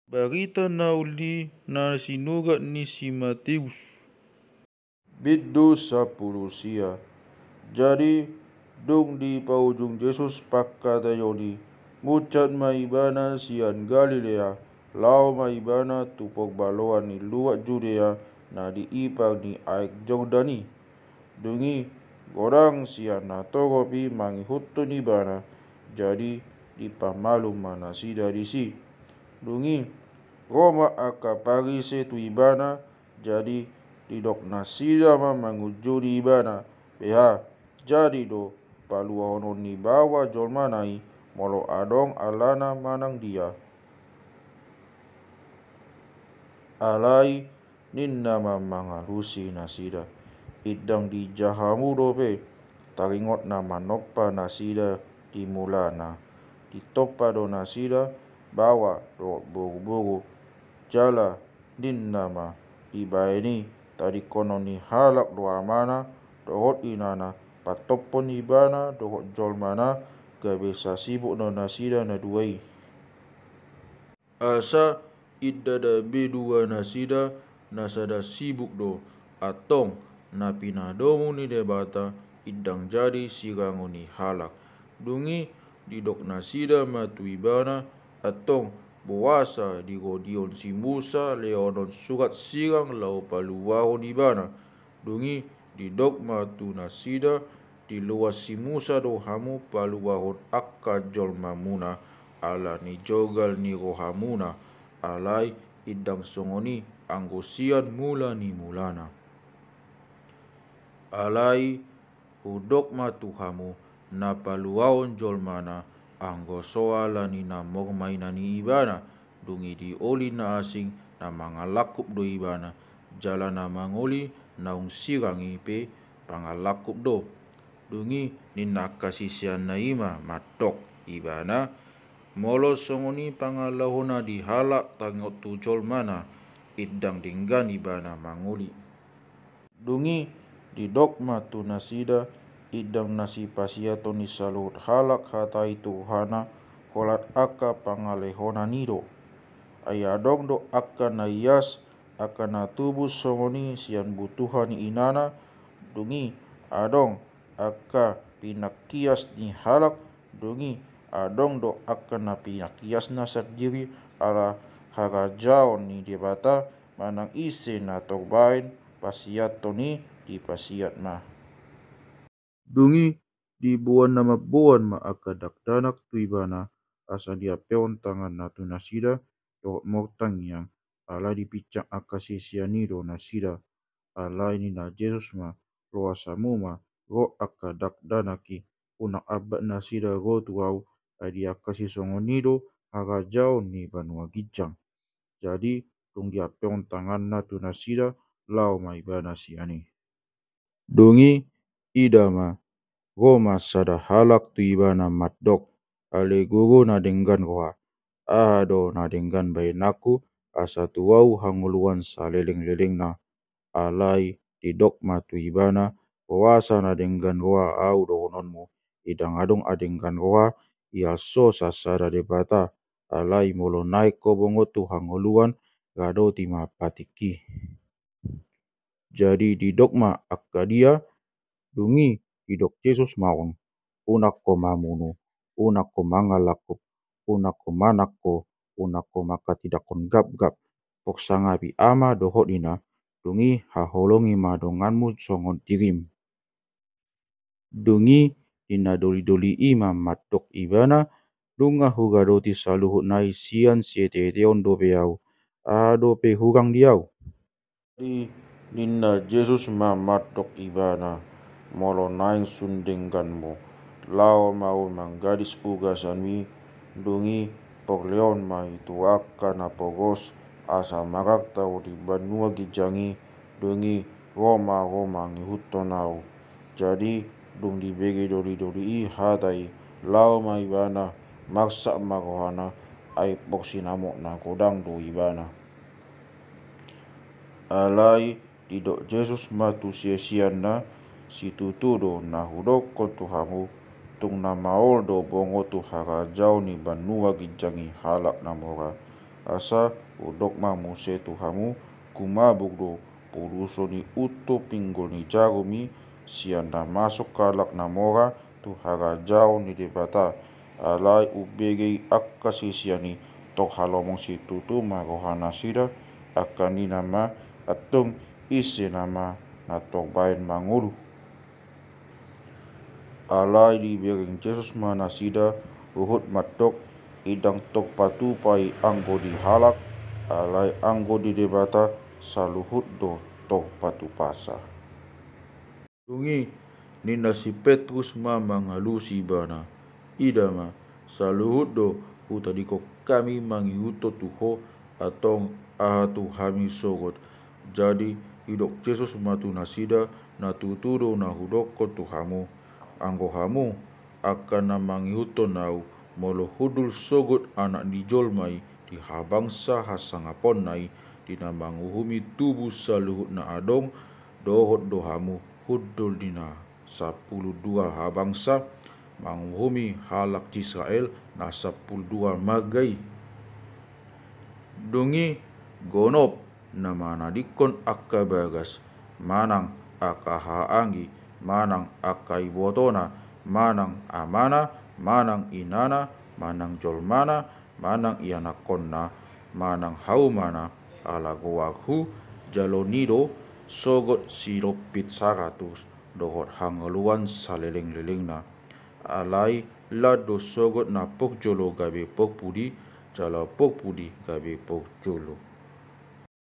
Berita nauli na sinugat ni si Matius. Biddu 10 sia. Jadi dung di paujung Yesus pakkatayoni mucat maibana sian Galilea lau maibana tupok baloan ni luat Judea na di ipang ni aik Jordani. Dungi gorang sian na toropi mangihutun ibana jadi di pamalum mana sida disi. Dungi Roma aka parise tu ibana jadi didok nasida ma mangujuri ibana beha jadi do palua honon ni bawa jolmanai molo adong alana manang dia alai ninna ma mangalusi nasida idang di jahamu dope taringot na manoppa nasida di mulana ditoppa do nasida bawa do buru-buru jala ninnama dibaini tadi kono ni halak doa mana dohot inana patopon ibana dohot jolmana gabesa sibuk no nasida na duai asa idada bedua nasida nasada sibuk do atong na pinadomu ni debata idang jadi sirangu ni halak dungi didok nasida matu ibana atong Buasa di godion si Musa leonon surat sirang lau paluahon ibana. Dungi di dogma tu nasida di luas si Musa dohamu paluahon akka jolmamuna ala ni jogal ni rohamuna alai idang songoni anggosian mula ni mulana. Alai hudokma tuhamu na paluahon jolmana anggo soala ni na mormaina ni ibana dungi di oli na asing na mangalakup do ibana jala na mangoli naung sirangi pe pangalakup do dungi ni na kasisian na ima matok ibana molo songoni pangalahona di halak tangot tujol mana idang dinggan ibana mangoli dungi di dogma tu nasida idang nasi pasiato ni salut halak hatai Tuhana holat aka pangalehona nido ayadong do aka na ias aka na tubuh songoni sian butuhan ni inana dungi adong aka pinakias ni halak dungi adong do aka na pinakias na sardiri ala harajaon ni debata manang ise na torbain pasiato ni di pasiat ma dungi di buan nama buan ma aka dakdanak tu ibana asa dia peon tangan na tu nasida dohot mortang yang ala dipicak aka sisianido nasida ala ini na Jesus ma roa samu ma ro aka dakdanaki unak abad nasida ro tuau adi aka sisongonido harajao ni banua gijang jadi dong dia peon tangan na tu nasida lau ma ibana siani dungi idama Roma sada halak tu ibana matdok ale guru na denggan roha ado na denggan bainaku asa tuau hanguluan saleleng-leleng na alai di dogma tu ibana roasa na denggan roha au dohononmu idang adong adenggan roha ia so sasada debata alai molo naik ko bongo tu hanguluan gado tima patiki jadi di dogma akadia dungi idok Yesus maun unak ko mamunu unak ko mangalakup unak ko manakko unak ko maka tidak kon gap-gap pok sangapi ama dohot ina dungi haholongi madonganmu songon tirim dungi ina doli-doli ima matok ibana dunga hugadoti saluhut nai sian sieteteon do beau ado pe hurang diau di ninna Jesus ma matok ibana molo naing sundengganmu lao mau manggadis ugasanmi dungi porleon mai tuaka na pogos asa marak tau di banua gijangi dungi Roma ngihutonau jadi dung dibegi doli-doli hatai lao mai ibana maksa marohana ai poksinamok na kodang do ibana alai didok Jesus matu sia-sian na situtu do na hudok ko tuhamu tung na maol do bongo tu harajau ni banua gijangi halak namora asa udok mamu se tuhamu kumabuk do puruso ni uto pinggol ni jarumi sianda masuk kalak namora tuhara jauh ni debata alai ubegei akka sisiani tok halomong si tutu marohana sida akan ni nama atung isi nama natok bain mangulu alai di bering Jesus mana sida uhut matok idang tok patu pai anggo di halak alai anggo di debata saluhut do tok patu pasa dungi nina si Petrus mamang halusi bana idama saluhut do hutadiko kami mangiuto tuho atong ahatu hami sogot jadi hidok Jesus matu nasida natutudo na hudoko tuhamu anggo hamu akan namangiuto nau molo hudul sogot anak ni jolmai di habangsa hasangapon nai dina manguhumi tubuh saluhut na adong dohot dohamu hudul dina 12 habangsa manguhumi halak Israel na 12 magai dungi gonop na manadikon akka bagas manang akka haanggi manang akka ibotona manang amana manang inana manang jolmana manang ianakonna manang haumana alagoahu jalonido sogot siropit 100 dohot hangaluan saleleng-lelengna alai lado sogot na pok jolo gabe pok pudi jala pok pudi gabe pok jolo